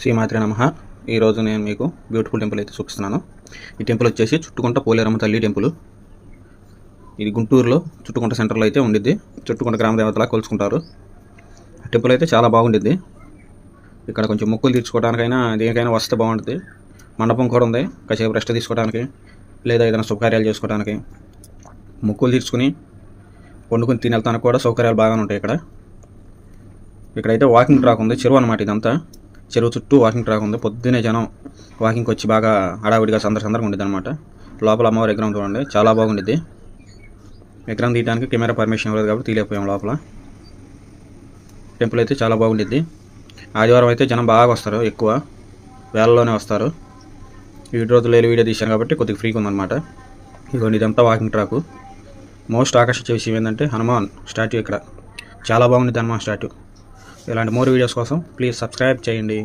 శ్రీమాత్రే నమః. ఈరోజు నేను మీకు బ్యూటిఫుల్ టెంపుల్ అయితే చూపిస్తున్నాను. ఈ టెంపుల్ వచ్చేసి చుట్టుకుంట పోలేరమ్మ తల్లి టెంపుల్. ఇది గుంటూరులో చుట్టుకుంట సెంటర్లో అయితే ఉండిద్ది. చుట్టుకుంట గ్రామ దేవతలా కొలుచుకుంటారు. టెంపుల్ అయితే చాలా బాగుండిద్ది. ఇక్కడ కొంచెం మొక్కులు తీర్చుకోవడానికైనా దేనికైనా వస్తే బాగుంటుంది. మండపం కూడా ఉంది, కాసేపు రెస్ట్ తీసుకోవడానికి లేదా ఏదైనా శుభకార్యాలు చేసుకోవడానికి, మొక్కులు తీర్చుకుని వండుకొని తిని వెళ్తానికి కూడా సౌకర్యాలు బాగానే ఉంటాయి. ఇక్కడైతే వాకింగ్ ట్రాక్ ఉంది, చెరువు అనమాట. ఇదంతా చెరువు చుట్టూ వాకింగ్ ట్రాక్ ఉంది. పొద్దునే జనం వాకింగ్కి వచ్చి బాగా హడావిడిగా సందర్గా ఉండిద్ది అనమాట. లోపల అమ్మవారి విగ్రహం చూడండి, చాలా బాగుండిద్ది. విగ్రహం తీయడానికి కెమెరా పర్మిషన్ ఇవ్వలేదు కాబట్టి తీయలేకపోయాం. లోపల టెంపుల్ అయితే చాలా బాగుండిద్ది. ఆదివారం అయితే జనం బాగా వస్తారు, ఎక్కువ వేలలోనే వస్తారు. ఈ రోజులు వీడియో తీశాను కాబట్టి కొద్దిగా ఫ్రీగా ఉందన్నమాట. ఇదిగోండి, ఇదంతా వాకింగ్ ట్రాకు. మోస్ట్ ఆకర్షించే విషయం ఏంటంటే హనుమాన్ స్టాట్యూ. ఇక్కడ చాలా బాగుండిద్ది హనుమాన్ స్టాట్యూ. ఇలాంటి మోర్ వీడియోస్ కోసం ప్లీజ్ సబ్స్క్రైబ్ చేయండి.